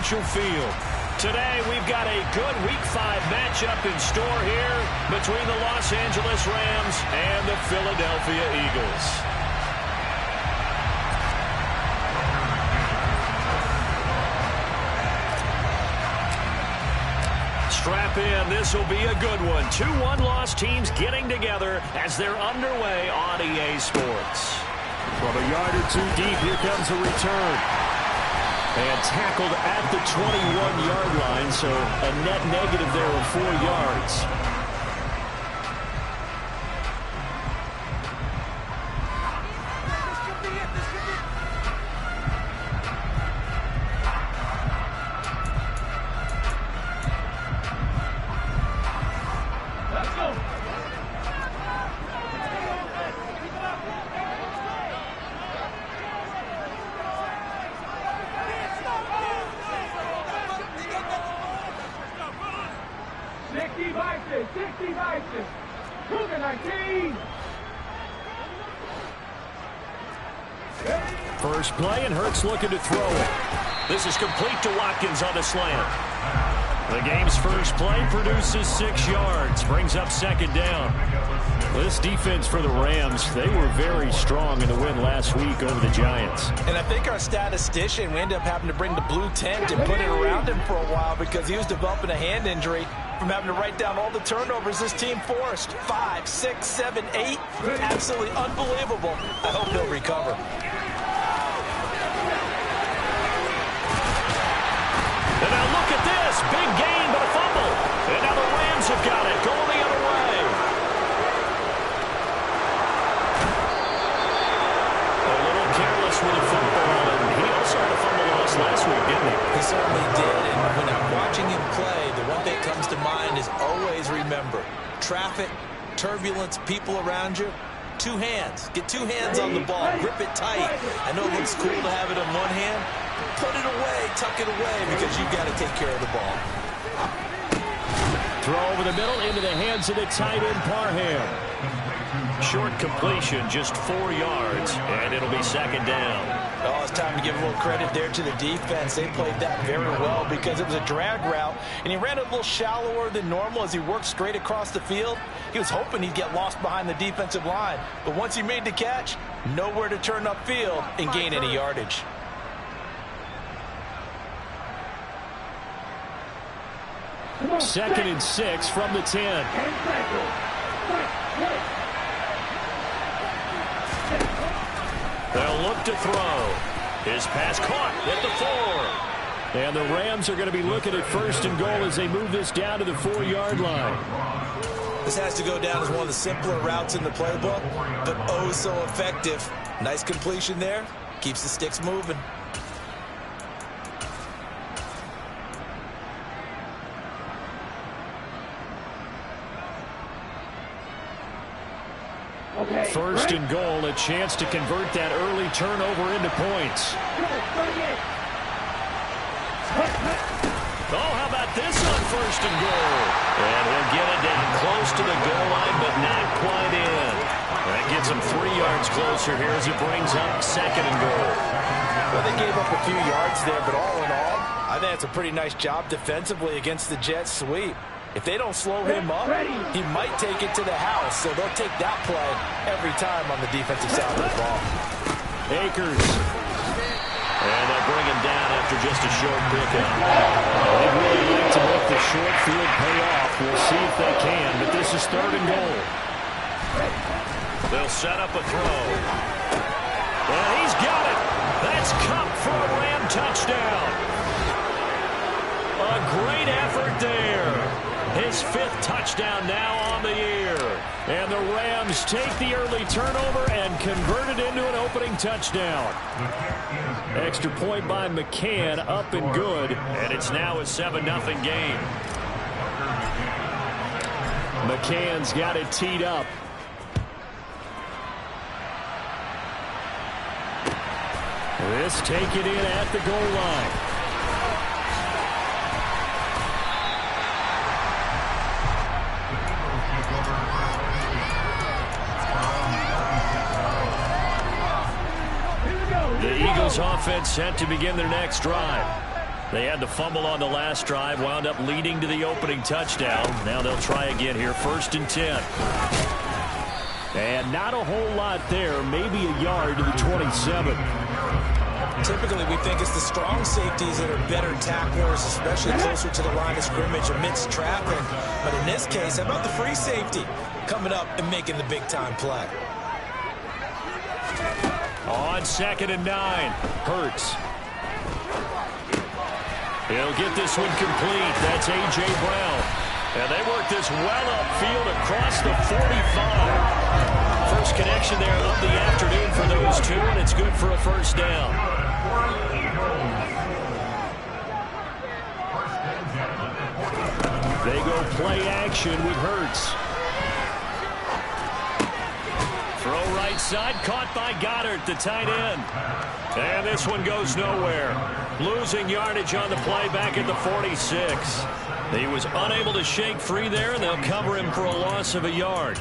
Prudential Field. Today, we've got a good Week 5 matchup in store here between the Los Angeles Rams and the Philadelphia Eagles. Strap in. This will be a good one. 2 one-loss teams getting together as they're underway on EA Sports. From a yard or two deep, here comes a return. And tackled at the 21-yard line, so a net negative there of 4 yards. First play, and Hurts looking to throw it. This is complete to Watkins on the slant. The game's first play produces 6 yards, brings up second down. This defense for the Rams, they were very strong in the win last week over the Giants. And I think our statistician, we ended up having to bring the blue tent and put it around him for a while because he was developing a hand injury from having to write down all the turnovers this team forced. 5, 6, 7, 8. Absolutely unbelievable. I hope he'll recover. And now look at this. Big gain, but a fumble. And now the Rams have got it. Going the other way. A little careless with a fumble. And he also had a fumble loss last week, didn't he? He certainly did. And when I'm watching him play, the one thing that comes to mind is always remember. Traffic, turbulence, people around you. 2 hands. Get 2 hands on the ball. Grip it tight. I know it looks cool to have it on one hand. Put it away, tuck it away, because you've got to take care of the ball. Throw over the middle into the hands of the tight end, Parham. Short completion, just 4 yards, and it'll be second down. Oh, it's time to give a little credit there to the defense. They played that very well because it was a drag route, and he ran a little shallower than normal as he worked straight across the field. He was hoping he'd get lost behind the defensive line, but once he made the catch, nowhere to turn upfield and gain any yardage. Second and 6 from the 10. They'll look to throw. His pass caught at the 4. And the Rams are going to be looking at first and goal as they move this down to the 4-yard line. This has to go down as one of the simpler routes in the playbook, but oh so effective. Nice completion there. Keeps the sticks moving. First and goal, a chance to convert that early turnover into points. Oh, how about this on first and goal? And he'll get it down close to the goal line, but not quite in. That gets him 3 yards closer here as it brings up second and goal. Well, they gave up a few yards there, but all in all, I think it's a pretty nice job defensively against the Jets sweep. If they don't slow him up, he might take it to the house, so they'll take that play every time on the defensive side of the ball. Akers. And they'll bring him down after just a short pickup. They'd really like to make the short field pay off. We'll see if they can, but this is third and goal. They'll set up a throw. And he's got it. That's Kupp for a Ram touchdown. A great effort there. His 5th touchdown now on the year. And the Rams take the early turnover and convert it into an opening touchdown. Extra point by McCann, up and good. And it's now a 7-0 game. McCann's got it teed up. This take it in at the goal line. The Eagles offense set to begin their next drive. They had the fumble on the last drive, wound up leading to the opening touchdown. Now they'll try again here, 1st and 10. And not a whole lot there, maybe a yard to the 27. Typically, we think it's the strong safeties that are better tacklers, especially closer to the line of scrimmage amidst traffic. But in this case, how about the free safety coming up and making the big-time play? On 2nd and 9, Hurts. He'll get this one complete. That's A.J. Brown. And they work this well upfield across the 45. First connection there of the afternoon for those two, and it's good for a first down. They go play action with Hurts. Throw right side, caught by Goddard, the tight end. And this one goes nowhere. Losing yardage on the play back at the 46. He was unable to shake free there, and they'll cover him for a loss of a yard.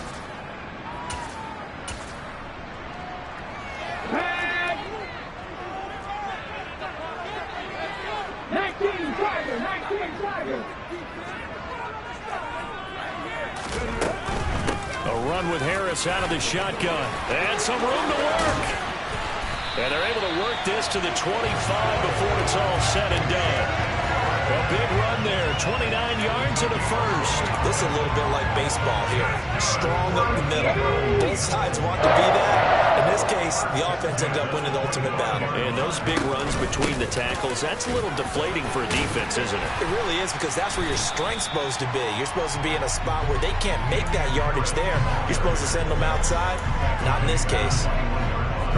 A run with Harris out of the shotgun. And some room to work. And they're able to work this to the 25 before it's all said and done. A big run there, 29 yards and a first. This is a little bit like baseball here. Strong up the middle. Both sides want to be that. In this case, the offense ended up winning the ultimate battle. And those big runs between the tackles, that's a little deflating for a defense, isn't it? It really is, because that's where your strength's supposed to be. You're supposed to be in a spot where they can't make that yardage there. You're supposed to send them outside. Not in this case.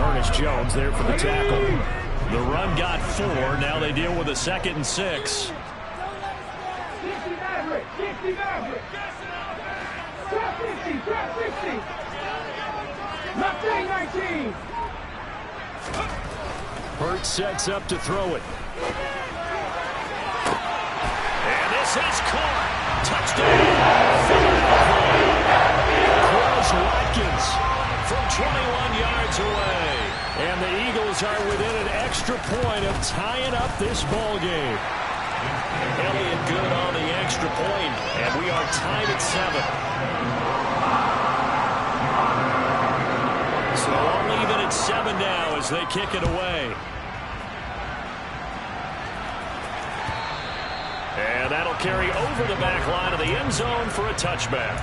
Ernest Jones there for the tackle. The run got 4. Now they deal with a 2nd and 6. Hurts sets up to throw it. And this is caught. Touchdown. Watkins from 21 yards away. And the Eagles are within an extra point of tying up this ball game. Elliott good on the extra point, and we are tied at 7. So I'll leave it at 7 now as they kick it away. And that'll carry over the back line of the end zone for a touchback.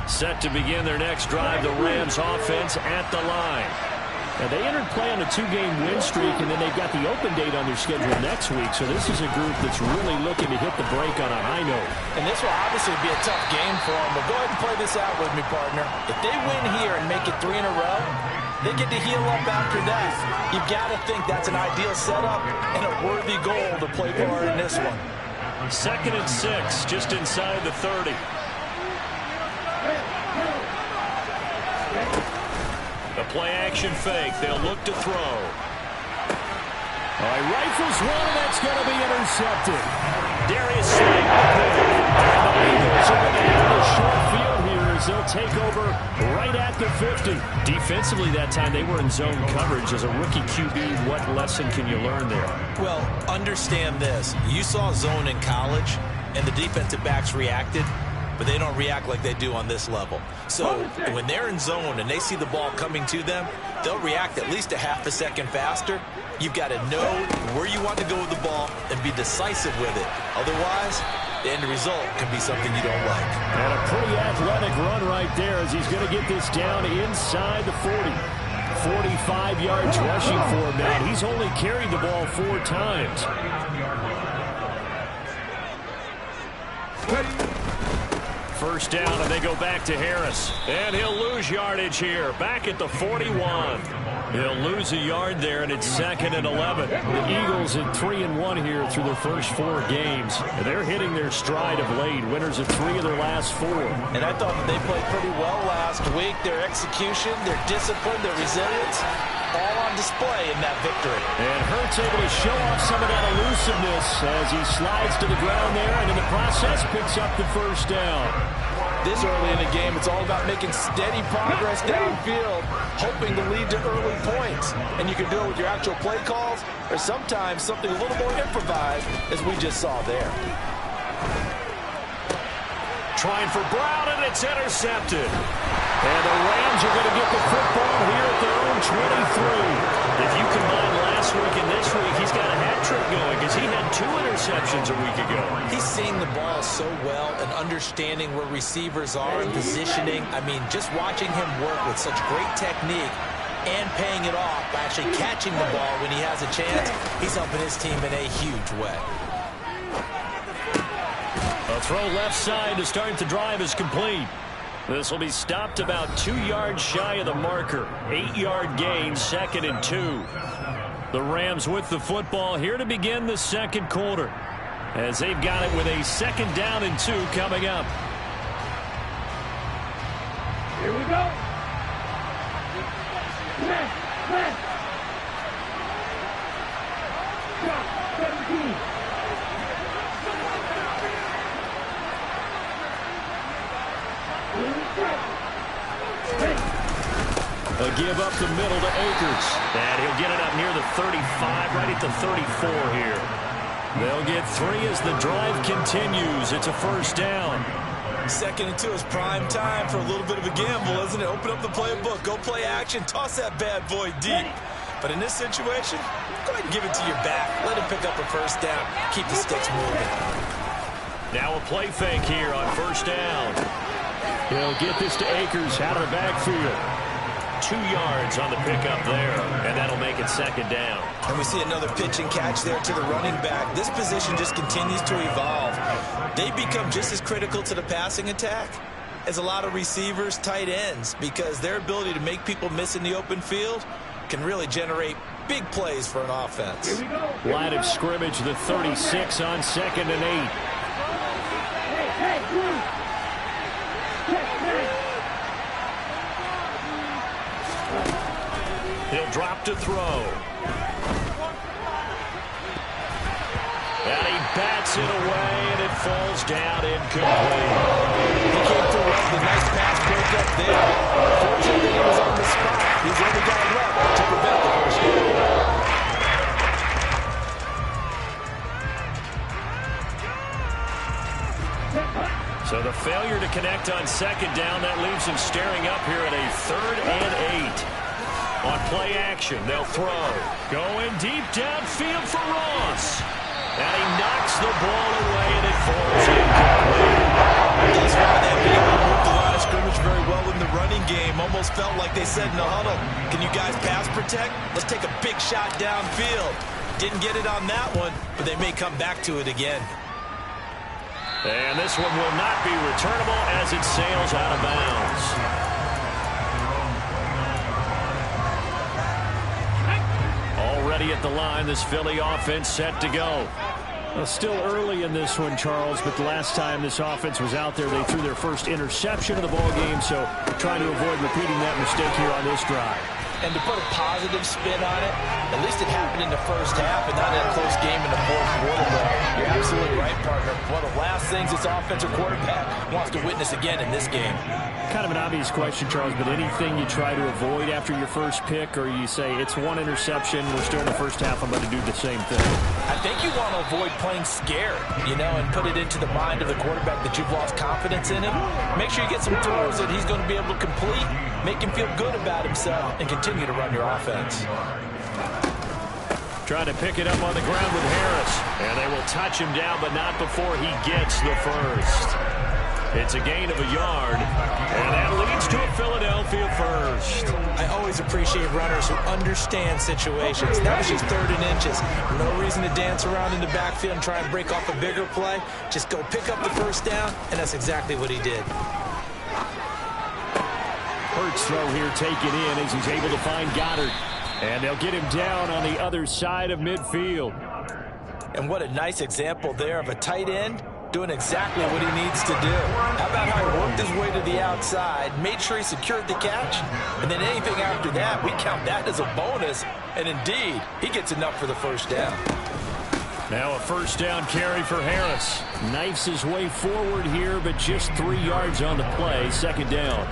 Set to begin their next drive, the Rams offense at the line. Now they entered play on a 2-game win streak, and then they've got the open date on their schedule next week. So this is a group that's really looking to hit the break on a high note. And this will obviously be a tough game for them, but go ahead and play this out with me, partner. If they win here and make it 3 in a row, they get to heal up after that. You've got to think that's an ideal setup and a worthy goal to play for in this one. 2nd and 6, just inside the 30. The play-action fake. They'll look to throw. All right, rifles one, and that's going to be intercepted. Darius Slay. And the Eagles are going to have a short field here as they'll take over right at the 50. Defensively that time, they were in zone coverage. As a rookie QB, what lesson can you learn there? Well, understand this. You saw zone in college, and the defensive backs reacted, but they don't react like they do on this level. So when they're in zone and they see the ball coming to them, they'll react at least a half a second faster. You've got to know where you want to go with the ball and be decisive with it. Otherwise, the end result can be something you don't like. And a pretty athletic run right there as he's going to get this down inside the 40. 45 yards rushing for him now. He's only carried the ball 4 times. First down, and they go back to Harris. And he'll lose yardage here, back at the 41. He'll lose a yard there, and it's 2nd and 11. The Eagles at 3-1 here through their first 4 games. And they're hitting their stride of late, winners of 3 of their last 4. And I thought that they played pretty well last week. Their execution, their discipline, their resilience, all on display in that victory. And Hurts able to show off some of that elusiveness as he slides to the ground there, and in the process picks up the first down. This early in the game, it's all about making steady progress downfield, hoping to lead to early points. And you can do it with your actual play calls, or sometimes something a little more improvised, as we just saw there. Trying for Brown, and it's intercepted. And the Rams are going to get the football here at their own 23. If you combine last week and this week, he's got a hat trick going because he had 2 interceptions a week ago. He's seeing the ball so well and understanding where receivers are and positioning. I mean, just watching him work with such great technique and paying it off by actually catching the ball when he has a chance, he's helping his team in a huge way. A throw left side to start the drive is complete. This will be stopped about 2 yards shy of the marker. 8-yard gain, 2nd and 2. The Rams with the football here to begin the second quarter, as they've got it with a 2nd down and 2 coming up. Here we go. Drop 17. A give up the middle to Akers. And he'll get it up near the 35, right at the 34 here. They'll get 3 as the drive continues. It's a first down. 2nd and 2 is prime time for a little bit of a gamble, isn't it? Open up the playbook, go play action, toss that bad boy deep. But in this situation, go ahead and give it to your back. Let him pick up a first down. Keep the sticks moving. Now a play fake here on first down. He'll get this to Akers out of the backfield. 2 yards on the pickup there, and that'll make it 2nd down. And we see another pitch and catch there to the running back. This position just continues to evolve. They become just as critical to the passing attack as a lot of receivers, tight ends, because their ability to make people miss in the open field can really generate big plays for an offense. Line of scrimmage, the 36 on 2nd and 8. He'll drop to throw. And he bats it away, and it falls down incomplete. He came through with a nice pass break up there. Fortunately, he was on the spot. He's the only guy left to prevent the first down. So the failure to connect on 2nd down, that leaves him staring up here at a 3rd and 8. On play action, they'll throw. Going deep downfield for Ross. And he knocks the ball away, and it falls incomplete. Thus far, they've been able to move the line of scrimmage very well in the running game. Almost felt like they said in the huddle, can you guys pass protect? Let's take a big shot downfield. Didn't get it on that one, but they may come back to it again. And this one will not be returnable as it sails out of bounds. Already at the line, this Philly offense set to go. Well, still early in this one, Charles, but the last time this offense was out there, they threw their first interception of the ball game, so trying to avoid repeating that mistake here on this drive. And to put a positive spin on it, at least it happened in the first half and not in a close game in the fourth quarter. But you're absolutely right, partner. One of the last things this offensive quarterback wants to witness again in this game. Kind of an obvious question, Charles, but anything you try to avoid after your first pick, or you say it's one interception, we're still in the first half, I'm going to do the same thing? I think you want to avoid playing scared, and put it into the mind of the quarterback that you've lost confidence in him. Make sure you get some throws that he's going to be able to complete, make him feel good about himself, and continue to run your offense. Trying to pick it up on the ground with Harris, and they will touch him down, but not before he gets the first. It's a gain of a yard, and that leads to a Philadelphia first. I always appreciate runners who understand situations. That was just 3rd and inches. No reason to dance around in the backfield and try and break off a bigger play. Just go pick up the first down, and that's exactly what he did. Hurts throw here taken in as he's able to find Goddard. And they'll get him down on the other side of midfield. And what a nice example there of a tight end doing exactly what he needs to do. How about how he worked his way to the outside, made sure he secured the catch, and then anything after that, we count that as a bonus. And indeed, he gets enough for the first down. Now a first down carry for Harris. Knifes his way forward here, but just 3 yards on the play. Second down.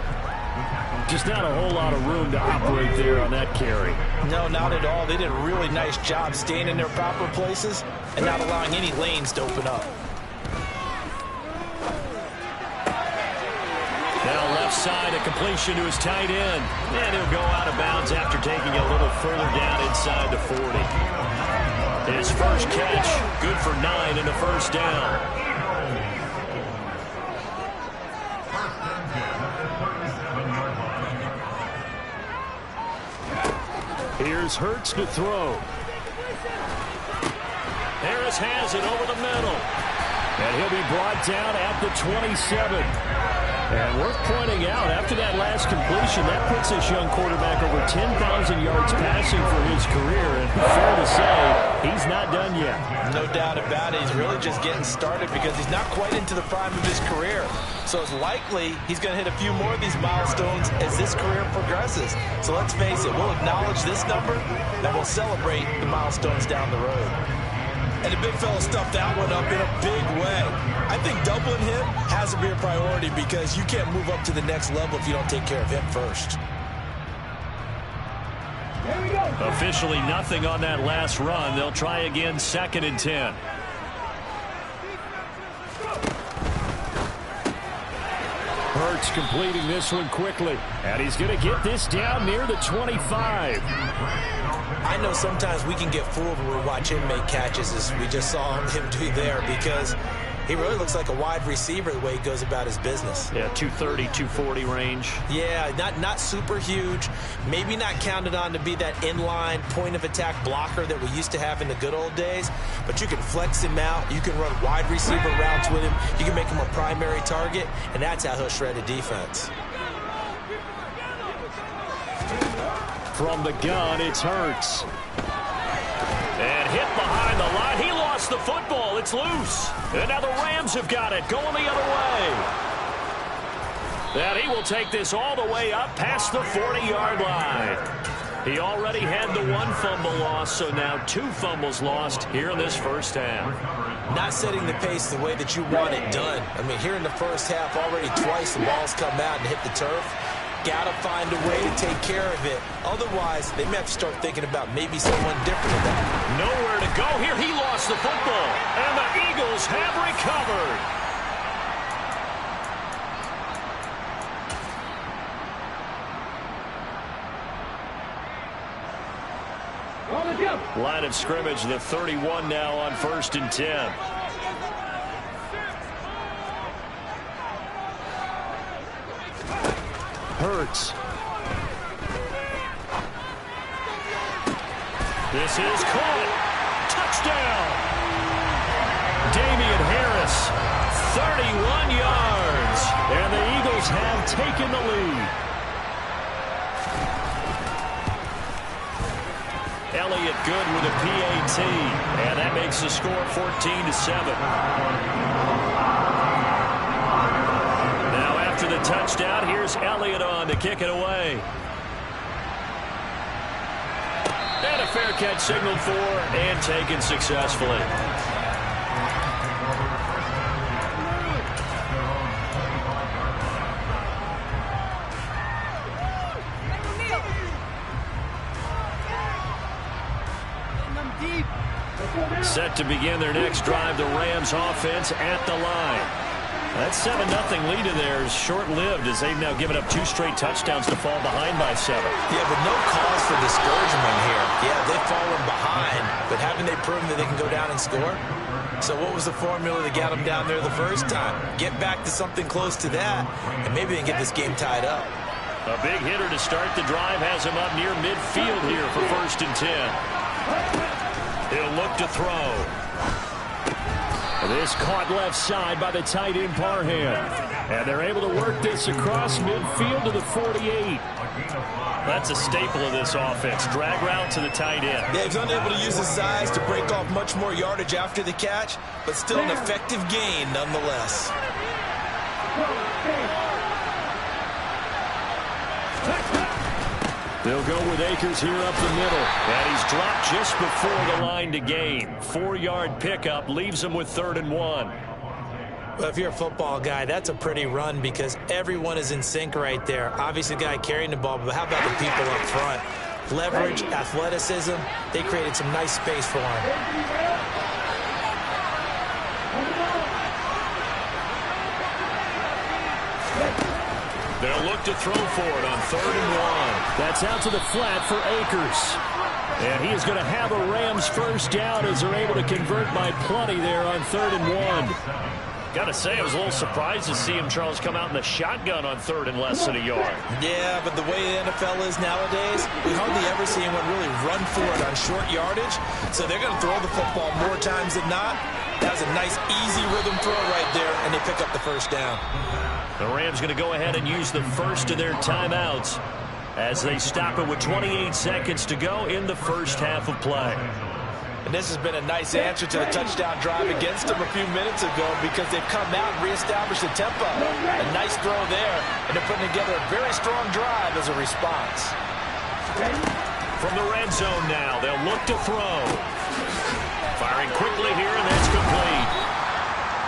Just not a whole lot of room to operate there on that carry. No, not at all. They did a really nice job staying in their proper places and not allowing any lanes to open up. Now left side, a completion to his tight end. And he'll go out of bounds after taking a little further down inside the 40. His first catch, good for 9 and a first down. Here's Hurts to throw. Harris has it over the middle. And he'll be brought down at the 27. And worth pointing out, after that last completion, that puts this young quarterback over 10,000 yards passing for his career. And fair to say, he's not done yet. No doubt about it. He's really just getting started because he's not quite into the prime of his career. So it's likely he's going to hit a few more of these milestones as this career progresses. So let's face it, we'll acknowledge this number, and we'll celebrate the milestones down the road. And the big fella stuffed that one up in a big way. I think doubling him has to be a priority because you can't move up to the next level if you don't take care of him first. Here we go. Officially nothing on that last run. They'll try again, 2nd and 10. Hurts completing this one quickly. And he's going to get this down near the 25. I know sometimes we can get fooled when we watch him make catches as we just saw him do there because he really looks like a wide receiver the way he goes about his business. Yeah, 230, 240 range. Yeah, not super huge. Maybe not counted on to be that inline point-of-attack blocker that we used to have in the good old days. But you can flex him out. You can run wide receiver routes with him. You can make him a primary target, and that's how he'll shred a defense. From the gun, it's Hurts. And hit behind the line. He lost the football. It's loose. And now the Rams have got it going the other way. And he will take this all the way up past the 40-yard line. He already had the 1 fumble loss, so now 2 fumbles lost here in this first half. Not setting the pace the way that you want it done. I mean, here in the first half, already twice the ball's come out and hit the turf. Got to find a way to take care of it. Otherwise, they may have to start thinking about maybe someone different than that. Nowhere to go here. He lost the football. And the Eagles have recovered. On the jump. Line of scrimmage, the 31 now on 1st and 10. Hurts. This is caught. Touchdown. Damian Harris, 31 yards. And the Eagles have taken the lead. Elliott good with a PAT. And that makes the score 14-7. After the touchdown, here's Elliott on to kick it away. And a fair catch signaled for and taken successfully. Set to begin their next drive, the Rams offense at the line. That 7-0 lead of theirs short-lived as they've now given up 2 straight touchdowns to fall behind by 7. Yeah, but no cause for discouragement here. Yeah, they've fallen behind, but haven't they proven that they can go down and score? So what was the formula that got them down there the first time? Get back to something close to that, and maybe they can get this game tied up. A big hitter to start the drive has him up near midfield here for 1st and 10. He'll look to throw. This caught left side by the tight end Parham. And they're able to work this across midfield to the 48. That's a staple of this offense. Drag route to the tight end. Yeah, he's unable to use his size to break off much more yardage after the catch, but still an effective gain nonetheless. They'll go with Akers here up the middle. And he's dropped just before the line to gain. 4-yard pickup leaves him with 3rd and 1. Well, if you're a football guy, that's a pretty run because everyone is in sync right there. Obviously, the guy carrying the ball, but how about the people up front? Leverage, athleticism, they created some nice space for him. They'll look to throw for it on 3rd and 1. That's out to the flat for Akers. And he is going to have a Rams first down as they're able to convert by plenty there on 3rd and 1. Got to say, I was a little surprised to see him, Charles, come out in the shotgun on 3rd and less than a yard. Yeah, but the way the NFL is nowadays, we hardly ever see anyone really run for it on short yardage. So they're going to throw the football more times than not. That was a nice, easy rhythm throw right there, and they pick up the first down. The Rams going to go ahead and use the first of their timeouts as they stop it with 28 seconds to go in the first half of play. And this has been a nice answer to the touchdown drive against them a few minutes ago because they've come out and reestablished the tempo. A nice throw there, and they're putting together a very strong drive as a response. From the red zone now, they'll look to throw. Firing quickly here, and that's complete.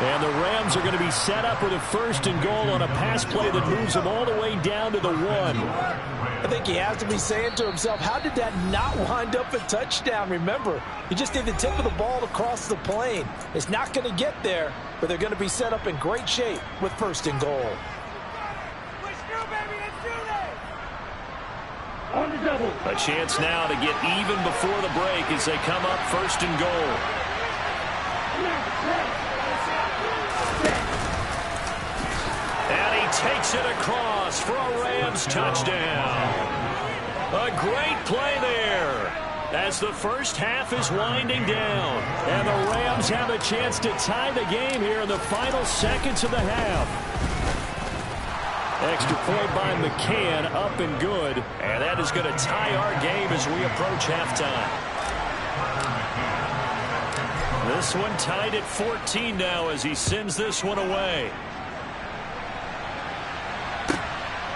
And the Rams are going to be set up with a 1st and goal on a pass play that moves them all the way down to the 1. I think he has to be saying to himself, how did that not wind up a touchdown? Remember, he just did the tip of the ball across the plane. It's not going to get there, but they're going to be set up in great shape with 1st and goal. On the double. A chance now to get even before the break as they come up 1st and goal. And he takes it across for a Rams touchdown. A great play there as the first half is winding down. And the Rams have a chance to tie the game here in the final seconds of the half. Extra point by McCann, up and good. And that is going to tie our game as we approach halftime. This one tied at 14 now as he sends this one away.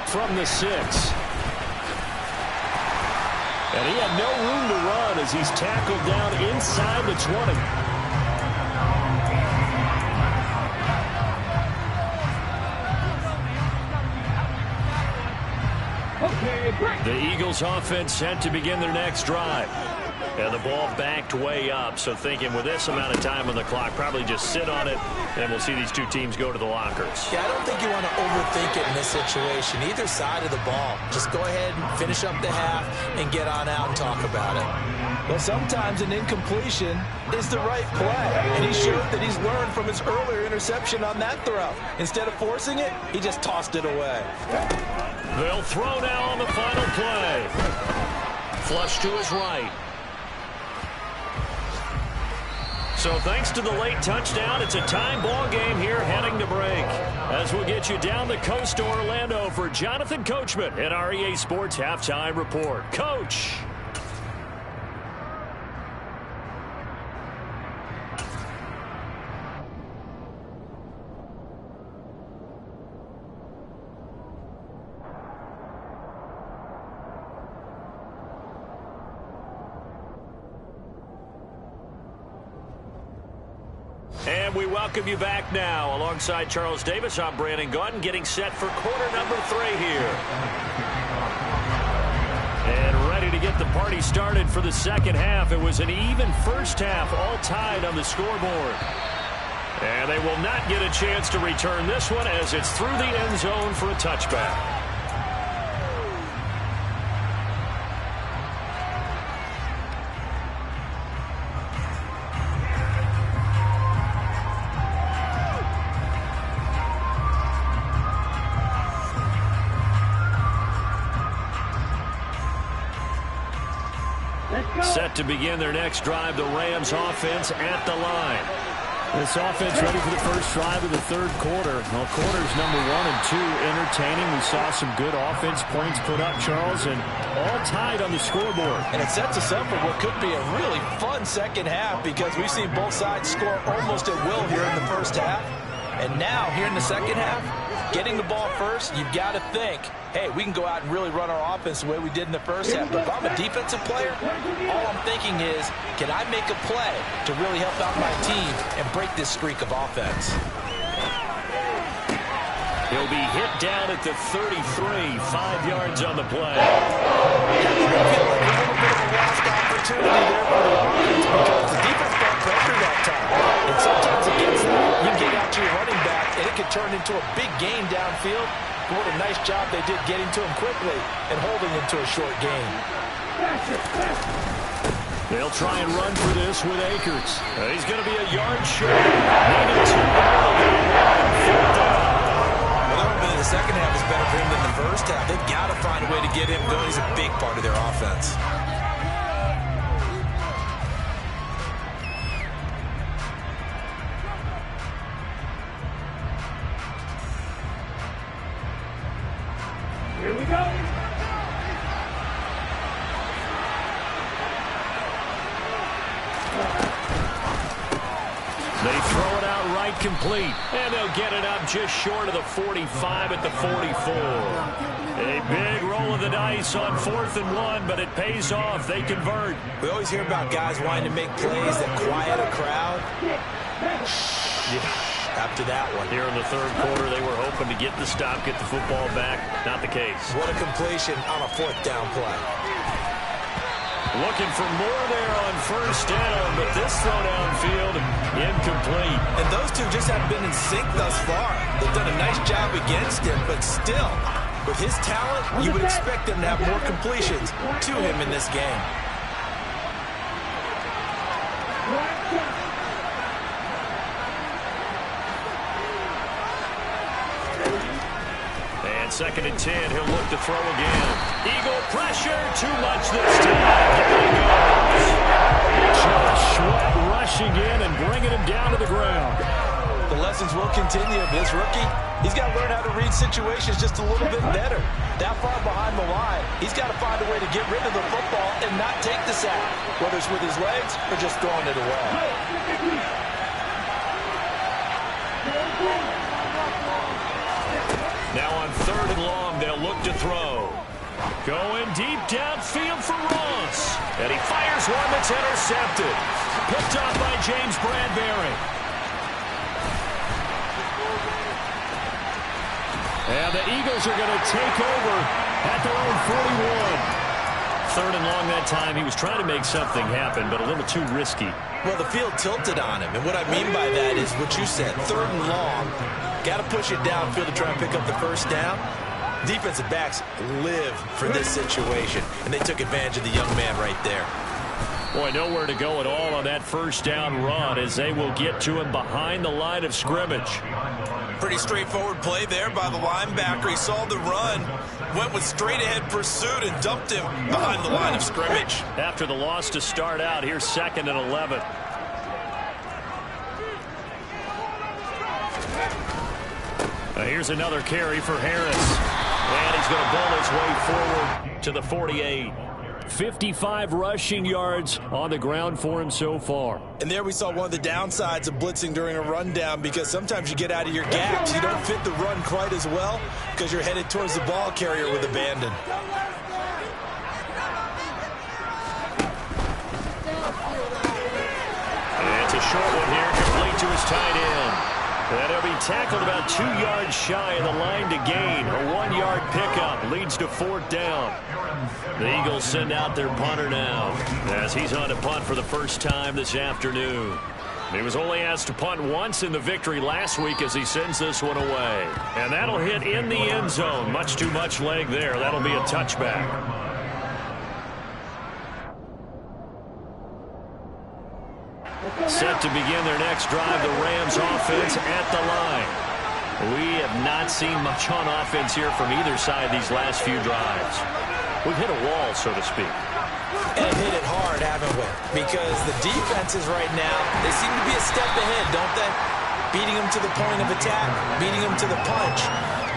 From the 6. And he had no room to run as he's tackled down inside the 20. The Eagles offense set to begin their next drive. And the ball backed way up, so thinking with this amount of time on the clock, probably just sit on it, and we'll see these two teams go to the lockers. Yeah, I don't think you want to overthink it in this situation. Either side of the ball. Just go ahead and finish up the half and get on out and talk about it. Well, sometimes an incompletion is the right play, and he showed that he's learned from his earlier interception on that throw. Instead of forcing it, he just tossed it away. They'll throw now on the final play. Flush to his right. So thanks to the late touchdown, it's a time ball game here heading to break. As we'll get you down the coast to Orlando for Jonathan Coachman at our EA Sports Halftime Report. Coach. And we welcome you back now. Alongside Charles Davis, I'm Brandon Gaudin, getting set for quarter number 3 here. And ready to get the party started for the second half. It was an even first half, all tied on the scoreboard. And they will not get a chance to return this one as it's through the end zone for a touchback. Set to begin their next drive, the Rams offense at the line. This offense ready for the first drive of the third quarter. Well, quarters number 1 and 2 entertaining. We saw some good offense points put up, Charles, and all tied on the scoreboard. And it sets us up for what could be a really fun second half because we've seen both sides score almost at will here in the first half. And now, here in the second half, getting the ball first, you've got to think, hey, we can go out and really run our offense the way we did in the first half. But if I'm a defensive player, all I'm thinking is, can I make a play to really help out my team and break this streak of offense? He'll be hit down at the 33, 5 yards on the play. Yeah, I feel like a little bit of a lost opportunity there for the offense because the defense got pressure that time. And sometimes against that, you can get out to your running back, and it can turn into a big gain downfield. But what a nice job they did getting to him quickly and holding him to a short gain. They'll try and run for this with Akers. He's going to be a yard short. Needed 2 more. The second half is better for him than the first half. They've got to find a way to get him going. He's a big part of their offense. Here we go. They throw it out right complete, and they'll get it up just short of the 45 at the 44. A big roll of the dice on 4th and 1, but it pays off. They convert. We always hear about guys wanting to make plays that quiet a crowd. After that one. Here in the third quarter, they were hoping to get the stop, get the football back. Not the case. What a completion on a 4th down play. Looking for more there on first down, but this throw downfield, incomplete. And those two just haven't been in sync thus far. They've done a nice job against him, but still, with his talent, you would expect them to have more completions to him in this game. And 2nd and 10, he'll look to throw again. Eagle pressure, too much this time. Here he goes. Josh Sweat rushing in and bringing him down to the ground. The lessons will continue of this rookie. He's got to learn how to read situations just a little bit better. That far behind the line, he's got to find a way to get rid of the football and not take the sack, whether it's with his legs or just throwing it away. Now on 3rd and long, they'll look to throw. Going deep downfield for Ross. And he fires one that's intercepted. Picked off by James Bradbury. And the Eagles are going to take over at their own 41. 3rd and long that time. He was trying to make something happen, but a little too risky. Well, the field tilted on him. And what I mean by that is what you said. 3rd and long. Got to push it downfield to try and pick up the first down. Defensive backs live for this situation, and they took advantage of the young man right there. Boy, nowhere to go at all on that first down run as they will get to him behind the line of scrimmage. Pretty straightforward play there by the linebacker. He saw the run, went with straight-ahead pursuit, and dumped him behind the line of scrimmage. After the loss to start out, here's 2nd and 11. Here's another carry for Harris. And he's going to bowl his way forward to the 48. 55 rushing yards on the ground for him so far. And there we saw one of the downsides of blitzing during a rundown, because sometimes you get out of your gaps. You don't fit the run quite as well because you're headed towards the ball carrier with abandon. And it's a short one here, complete to his tight end. And he'll be tackled about 2 yards shy of the line to gain. A 1-yard pickup leads to 4th down. The Eagles send out their punter now as he's on to punt for the first time this afternoon. He was only asked to punt once in the victory last week as he sends this one away. And that'll hit in the end zone. Much too much leg there. That'll be a touchback. Set to begin their next drive, the Rams offense at the line. We have not seen much on offense here from either side these last few drives. We've hit a wall, so to speak. And have hit it hard, haven't we? Because the defenses right now, they seem to be a step ahead, don't they? Beating them to the point of attack, beating them to the punch.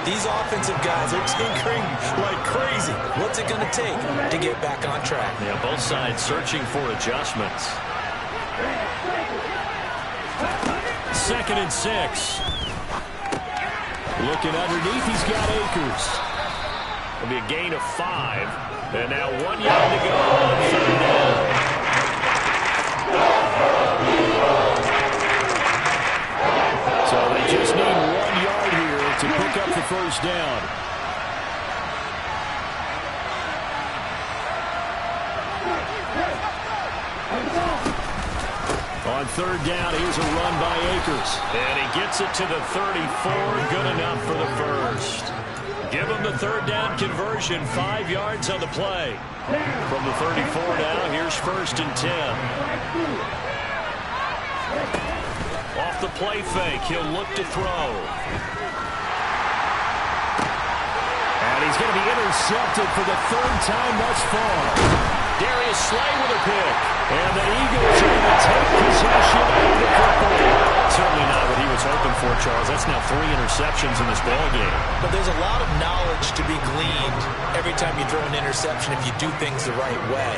These offensive guys are tinkering like crazy. What's it going to take to get back on track? Yeah, both sides searching for adjustments. 2nd and 6. Looking underneath, he's got Akers. It'll be a gain of 5. And now 1 yard to go on 3rd down. So they just need 1 yard here to pick up the first down. On 3rd down, here's a run by Akers. And he gets it to the 34. Good enough for the first. Give him the 3rd down conversion. 5 yards on the play. From the 34 now, here's 1st and 10. Off the play fake, he'll look to throw. And he's going to be intercepted for the 3rd time thus far. Darius Slay with a pick. And the Eagles are going to take possession of the football. Certainly not what he was hoping for, Charles. That's now 3 interceptions in this ballgame. But there's a lot of knowledge to be gleaned every time you throw an interception if you do things the right way.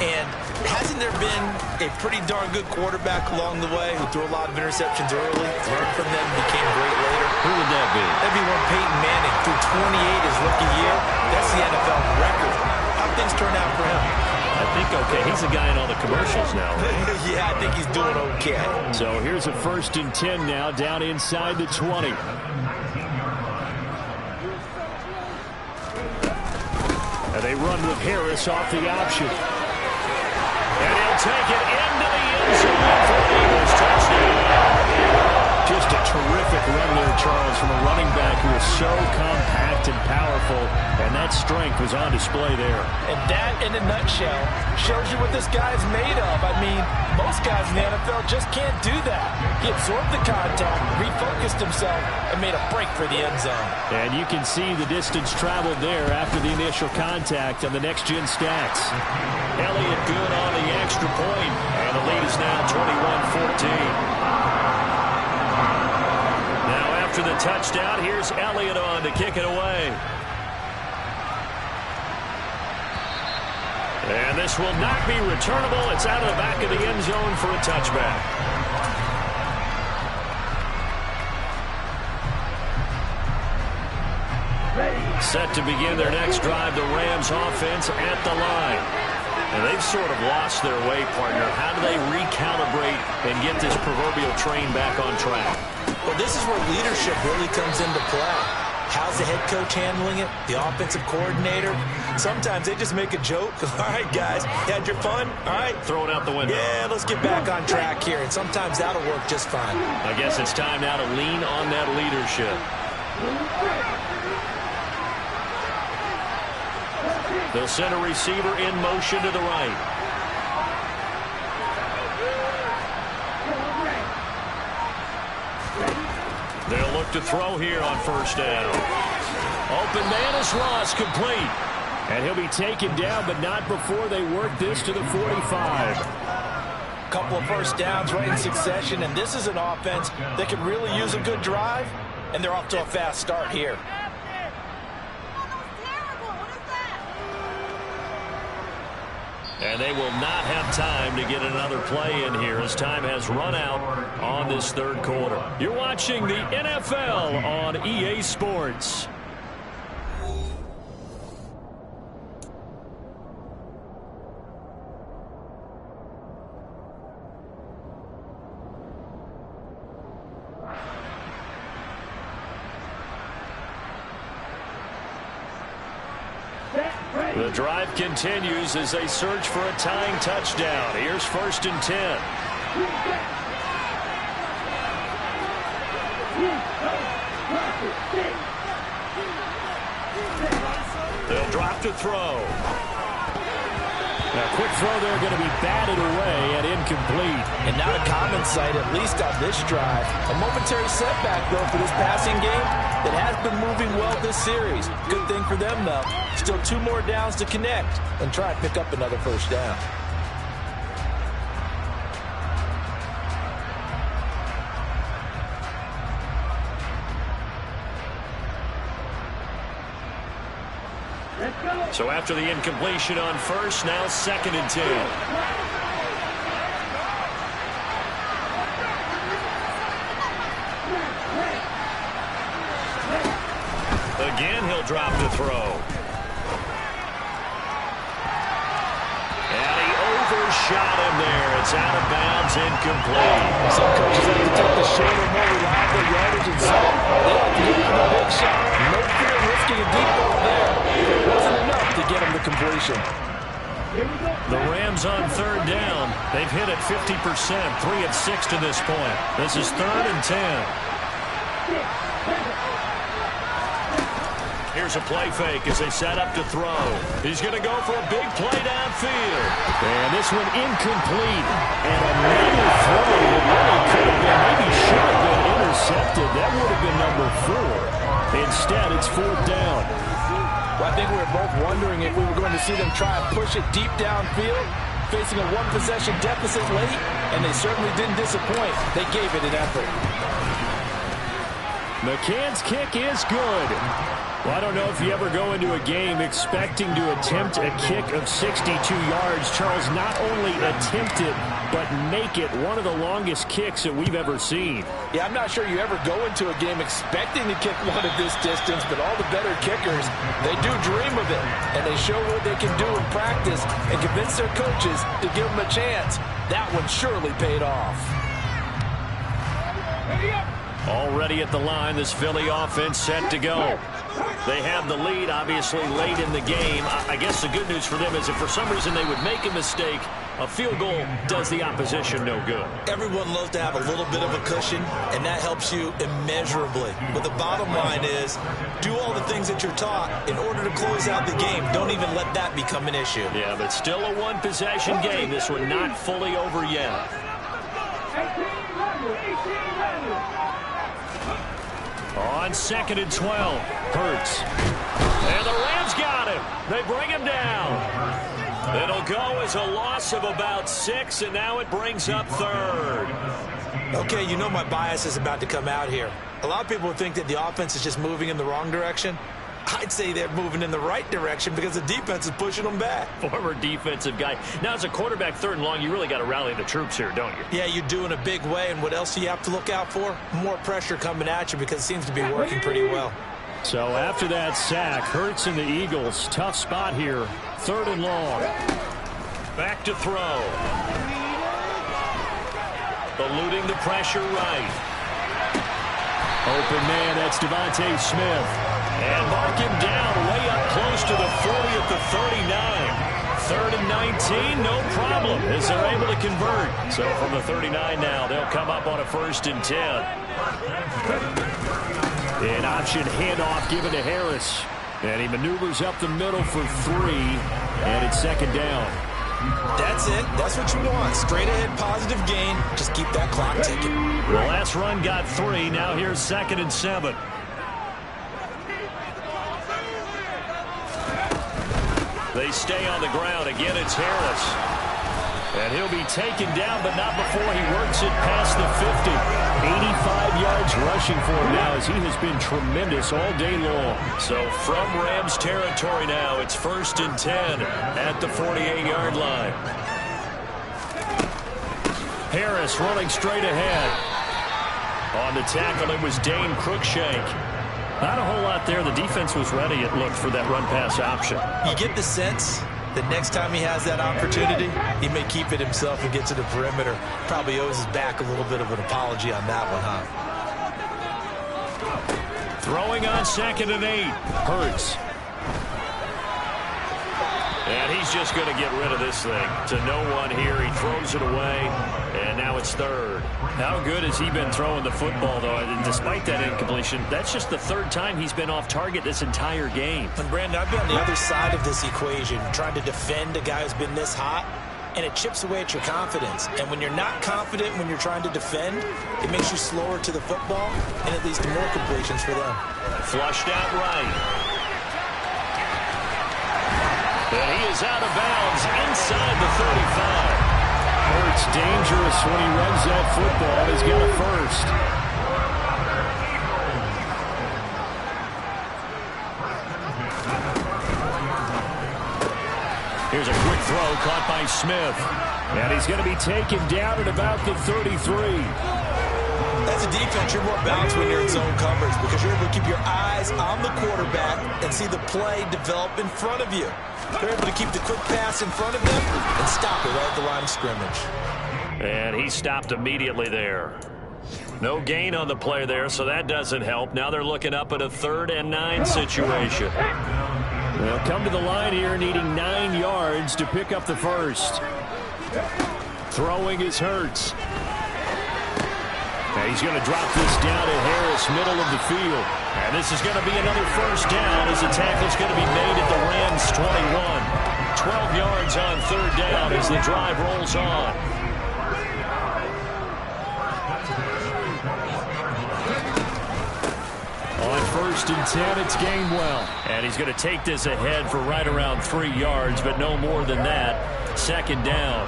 And hasn't there been a pretty darn good quarterback along the way who threw a lot of interceptions early, learned from them, became great later? Who would that be? That'd be one Peyton Manning. Threw 28 his rookie year. That's the NFL record. How things turn out for him? I think okay. He's the guy in all the commercials now, right? Yeah, I think he's doing okay. So here's a 1st and 10 now, down inside the 20. And they run with Harris off the option. And he'll take it into the end zone for the Eagles touchdown. Just a terrific run there, Charles, from a running back who is so compact and powerful, and that strength was on display there. And that, in a nutshell, shows you what this guy's made of. I mean, most guys in the NFL just can't do that. He absorbed the contact, refocused himself, and made a break for the end zone. And you can see the distance traveled there after the initial contact on the next-gen stats. Elliott good on the extra point, and the lead is now 21-14. After the touchdown, here's Elliott on to kick it away. And this will not be returnable. It's out of the back of the end zone for a touchback. Set to begin their next drive, the Rams offense at the line. And they've sort of lost their way, partner. How do they recalibrate and get this proverbial train back on track? Well, this is where leadership really comes into play. How's the head coach handling it? The offensive coordinator? Sometimes they just make a joke. All right, guys, you had your fun? All right. Throw it out the window. Yeah, let's get back on track here. And sometimes that'll work just fine. I guess it's time now to lean on that leadership. They'll send a receiver in motion to the right. They'll look to throw here on 1st down. Open man is Ross, complete. And he'll be taken down, but not before they work this to the 45. Couple of 1st downs right in succession, and this is an offense that could really use a good drive, and they're off to a fast start here. And they will not have time to get another play in here as time has run out on this 3rd quarter. You're watching the NFL on EA Sports. The drive continues as they search for a tying touchdown. Here's 1st and 10. They'll drop to throw. A quick throw there going to be batted away and incomplete. And not a common sight, at least on this drive. A momentary setback, though, for this passing game that has been moving well this series. Good thing for them, though. Still 2 more downs to connect and try and pick up another first down. So after the incompletion on first, now 2nd and 10. Again, he'll drop the throw. And he overshot him there. It's out of bounds, incomplete. Some coaches like to take the shorter, more reliable yardage, and some they like to get for the big shot. No fear of risking a deep ball there. It wasn't enough to get him the completion. The Rams on 3rd down. They've hit it 50%, 3 of 6 to this point. This is 3rd and 10. Here's a play fake as they set up to throw. He's going to go for a big play downfield. And this one incomplete. And another throw that really could have been, maybe should have been intercepted. That would have been number 4. Instead, it's 4th down. Well, I think we were both wondering if we were going to see them try and push it deep downfield, facing a 1-possession deficit late, and they certainly didn't disappoint. They gave it an effort. McCann's kick is good. Well, I don't know if you ever go into a game expecting to attempt a kick of 62 yards. Charles, not only attempt it, but make it one of the longest kicks that we've ever seen. Yeah, I'm not sure you ever go into a game expecting to kick one at this distance, but all the better kickers, they do dream of it, and they show what they can do in practice and convince their coaches to give them a chance. That one surely paid off. Already at the line, this Philly offense set to go. They have the lead, obviously, late in the game. I guess the good news for them is if for some reason they would make a mistake, a field goal does the opposition no good. Everyone loves to have a little bit of a cushion, and that helps you immeasurably. But the bottom line is, do all the things that you're taught in order to close out the game. Don't even let that become an issue. Yeah, but still a 1-possession game. This one not fully over yet. On 2nd and 12, Hurts. And the Rams got him. They bring him down. It'll go as a loss of about 6, and now it brings up 3rd. Okay, you know my bias is about to come out here. A lot of people think that the offense is just moving in the wrong direction. I'd say they're moving in the right direction because the defense is pushing them back. Former defensive guy. Now, as a quarterback 3rd and long, you really got to rally the troops here, don't you? Yeah, you do in a big way. And what else do you have to look out for? More pressure coming at you because it seems to be working pretty well. So after that sack, Hurts and the Eagles, tough spot here. 3rd and long. Back to throw. Eluding the pressure right. Open man, that's Devontae Smith. And mark him down way up close to the 40 at the 39. 3rd and 19, no problem, as they're able to convert. So from the 39 now, they'll come up on a 1st and 10. An option handoff given to Harris. And he maneuvers up the middle for 3, and it's 2nd down. That's it. That's what you want. Straight ahead, positive gain. Just keep that clock ticking. The last run got 3. Now here's 2nd and 7. They stay on the ground. Again, it's Harris. And he'll be taken down, but not before he works it past the 50. 85 yards rushing for him now as he has been tremendous all day long. So from Rams territory now, it's 1st and 10 at the 48-yard line. Harris running straight ahead. On the tackle, it was Dane Cruikshank. Not a whole lot there. The defense was ready, it looked, for that run-pass option. You get the sense that next time he has that opportunity, he may keep it himself and get to the perimeter. Probably owes his back a little bit of an apology on that one, huh? Throwing on 2nd and 8. Hurts. And he's he's just going to get rid of this thing. To no one here. He throws it away, and now it's third. How good has he been throwing the football, though? And despite that incompletion, that's just the third time he's been off target this entire game. And, Brandon, I've been on the other side of this equation, trying to defend a guy who's been this hot, and it chips away at your confidence. And when you're not confident when you're trying to defend, it makes you slower to the football, and it leads to more completions for them. Flushed out right. And he is out of bounds inside the 35. Hurts dangerous when he runs that football. He's got a first. Here's a quick throw caught by Smith. And he's going to be taken down at about the 33. As a defense, you're more balanced when you're in zone coverage because you're able to keep your eyes on the quarterback and see the play develop in front of you. They're able to keep the quick pass in front of them and stop it right at the line of scrimmage. And he stopped immediately there. No gain on the play there, so that doesn't help. Now they're looking up at a 3rd and 9 situation. They'll come to the line here needing 9 yards to pick up the first. Throwing is Hurts. Now he's going to drop this down to Harris, middle of the field. And this is going to be another first down as the tackle's going to be made at the Rams' 21. 12 yards on 3rd down as the drive rolls on. On 1st and 10, it's Gainwell. And he's going to take this ahead for right around 3 yards, but no more than that. 2nd down.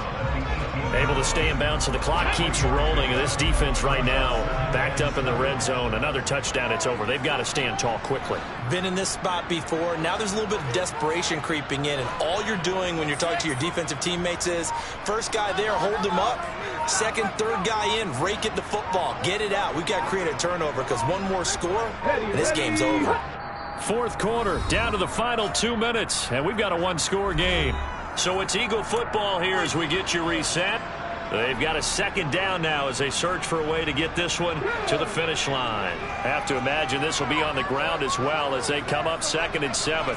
Able to stay in bounds, so the clock keeps rolling. And this defense right now backed up in the red zone. Another touchdown, it's over. They've got to stand tall quickly. Been in this spot before. Now there's a little bit of desperation creeping in. And all you're doing when you're talking to your defensive teammates is, first guy there, hold him up. 2nd, 3rd guy in, rake at the football. Get it out. We've got to create a turnover because one more score, and this game's over. 4th quarter, down to the final 2 minutes. And we've got a 1-score game. So it's Eagle football here as we get you reset. They've got a 2nd down now as they search for a way to get this one to the finish line. Have to imagine this will be on the ground as well as they come up 2nd and 7.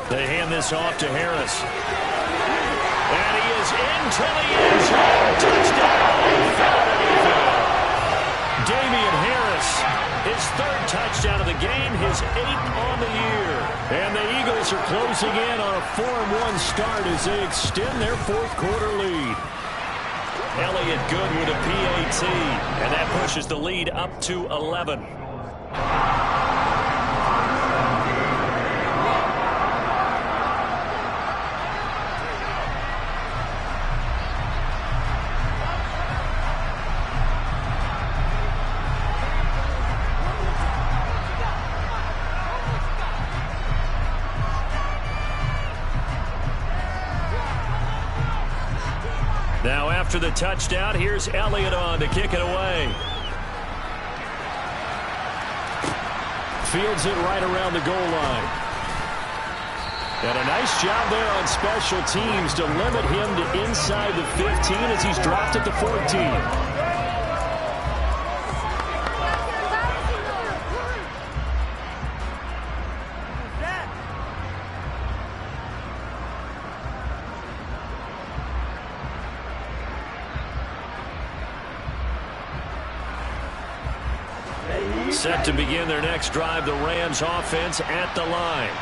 They hand this off to Harris. And he is into the end zone. Touchdown, Philadelphia. Damian Harris, his 3rd touchdown of the game, his 8th on the year. And the Eagles are closing in on a 4-1 start as they extend their 4th quarter lead. Elliott good with a PAT, and that pushes the lead up to 11. Now after the touchdown, here's Elliott on to kick it away. Fields it right around the goal line. And a nice job there on special teams to limit him to inside the 15 as he's dropped at the 14. Set to begin their next drive, the Rams offense at the line.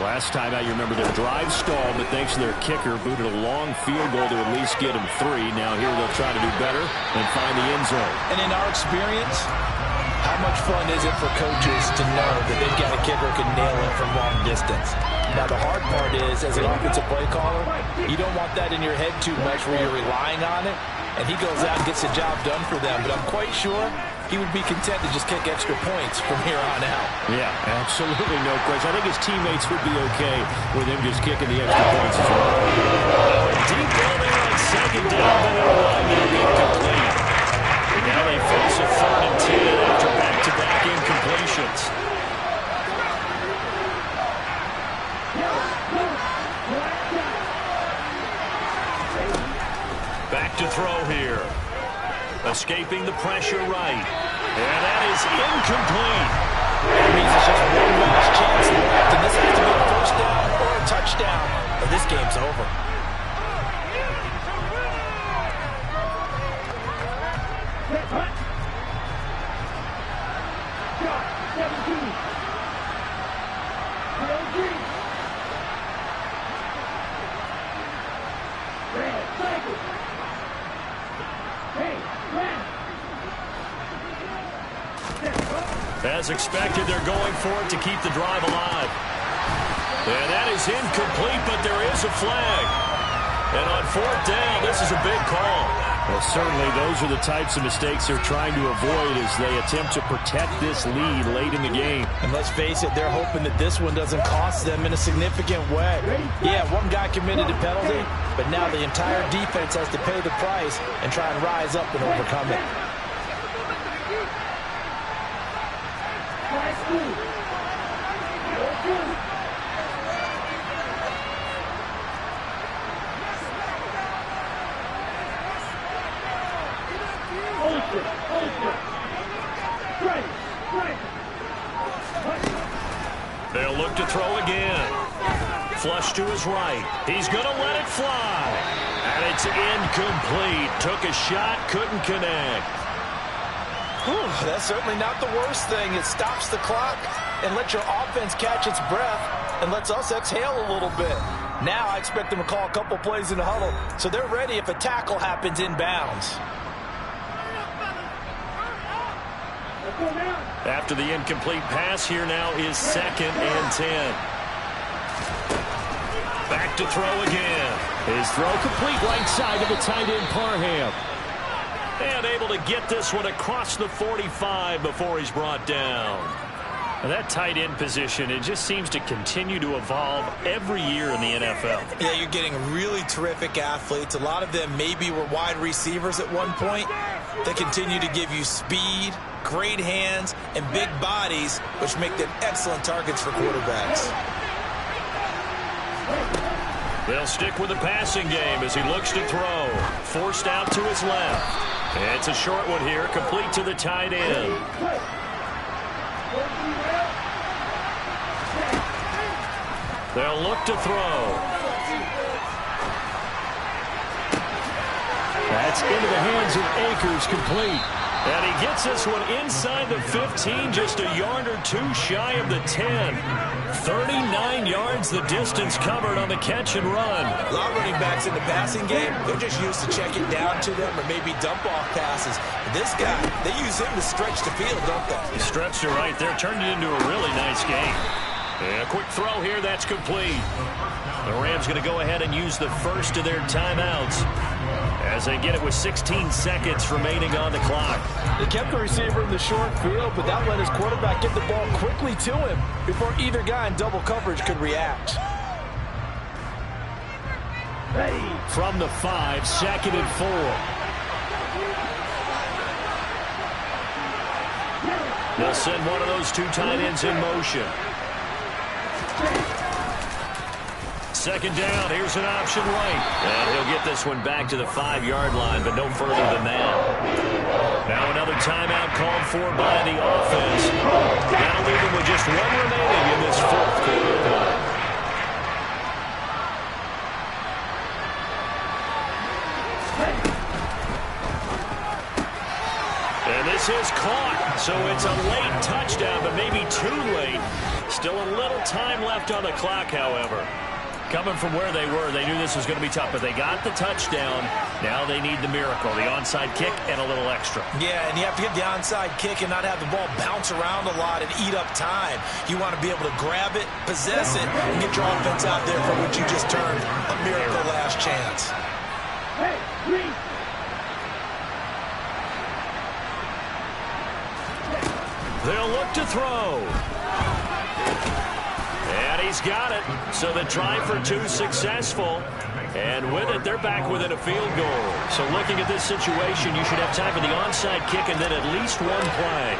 Last time out, you remember their drive stalled, but thanks to their kicker, booted a long field goal to at least get them 3. Now here they'll try to do better and find the end zone. And in our experience, how much fun is it for coaches to know that they've got a kicker who can nail it from long distance? Now the hard part is, as an offensive play caller, you don't want that in your head too much where you're relying on it, and he goes out and gets the job done for them. But I'm quite sure he would be content to just kick extra points from here on out. Yeah, absolutely no question. I think his teammates would be okay with him just kicking the extra points as well. Deep down there on 2nd down, but it'll wind up incomplete. Now they face a 3rd and 10 after back-to-back incompletions. Back to throw here. Escaping the pressure right. And that is incomplete. That means it's just one last chance left, and this has to be a first down or a touchdown, or this game's over. As expected, they're going for it to keep the drive alive. And that is incomplete, but there is a flag. And on fourth down, this is a big call. Well, certainly those are the types of mistakes they're trying to avoid as they attempt to protect this lead late in the game. And let's face it, they're hoping that this one doesn't cost them in a significant way. Yeah, one guy committed a penalty, but now the entire defense has to pay the price and try and rise up and overcome it. They'll look to throw again. Flush to his right. He's going to let it fly. And it's incomplete. Took a shot, couldn't connect. Whew, that's certainly not the worst thing. It stops the clock and lets your offense catch its breath and lets us exhale a little bit. Now I expect them to call a couple plays in the huddle so they're ready if a tackle happens inbounds. After the incomplete pass, here now is 2nd and 10. Back to throw again. His throw complete right side of the tight end Parham. And able to get this one across the 45 before he's brought down. And that tight end position, it just seems to continue to evolve every year in the NFL. Yeah, you're getting really terrific athletes. A lot of them maybe were wide receivers at one point. They continue to give you speed, great hands, and big bodies, which make them excellent targets for quarterbacks. They'll stick with the passing game as he looks to throw. Forced out to his left. It's a short one here, complete to the tight end. They'll look to throw. That's into the hands of Akers, complete. And he gets this one inside the 15, just a yard or two shy of the 10. 39 yards the distance covered on the catch and run. A lot of running backs in the passing game, they're just used to check it down to them or maybe dump off passes. But this guy, they use him to stretch the field, don't they? He stretched it right there, turned it into a really nice game. And a quick throw here, that's complete. The Rams going to go ahead and use the first of their timeouts as they get it with 16 seconds remaining on the clock. They kept the receiver in the short field, but that let his quarterback get the ball quickly to him before either guy in double coverage could react. From the 5, 2nd and 4. They'll send one of those two tight ends in motion. 2nd down, here's an option right. And he'll get this one back to the 5-yard line, but no further than that. Now another timeout called for by the offense. That'll leave them with just one remaining in this 4th quarter. And this is caught, so it's a late touchdown, but maybe too late. Still a little time left on the clock, however. Coming from where they were, they knew this was going to be tough, but they got the touchdown. Now they need the miracle, the onside kick and a little extra. Yeah, and you have to get the onside kick and not have the ball bounce around a lot and eat up time. You want to be able to grab it, possess it, and get your offense out there for what you just termed a miracle last chance. They'll look to throw. And he's got it. So the try for 2 successful. And with it, they're back within a field goal. So looking at this situation, you should have time for the onside kick and then at least one play.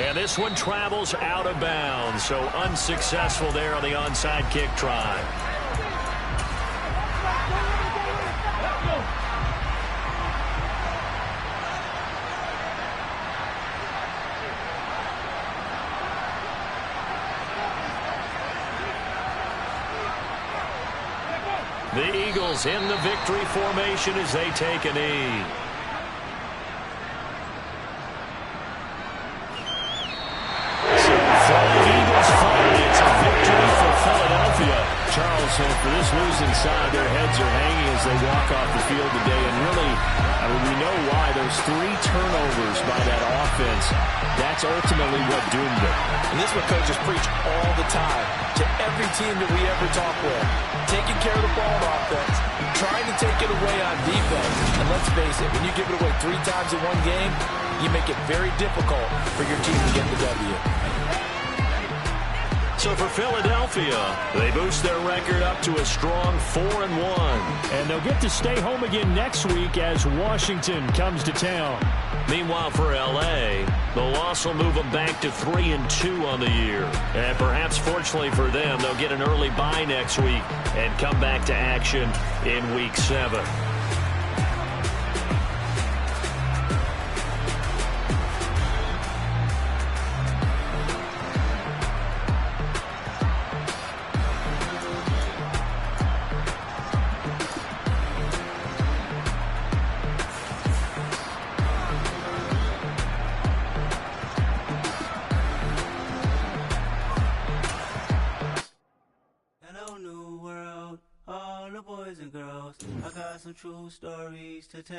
And this one travels out of bounds. So unsuccessful there on the onside kick try. The Eagles in the victory formation as they take a knee. So the Eagles find it's a victory for Philadelphia. Charles, for this losing side, their heads are hanging as they walk off the field today. And really, we know why. Those 3 turnovers by that offense, that's ultimately what doomed them. And this is what coaches preach all the time to every team that we ever talk with. Taking care of the ball on offense, trying to take it away on defense. And let's face it, when you give it away 3 times in one game, you make it very difficult for your team to get the W. So for Philadelphia, they boost their record up to a strong 4-1. And they'll get to stay home again next week as Washington comes to town. Meanwhile, for L.A., the loss will move them back to 3-2 on the year. And perhaps fortunately for them, they'll get an early bye next week and come back to action in Week 7. All the boys and girls, I got some true stories to tell.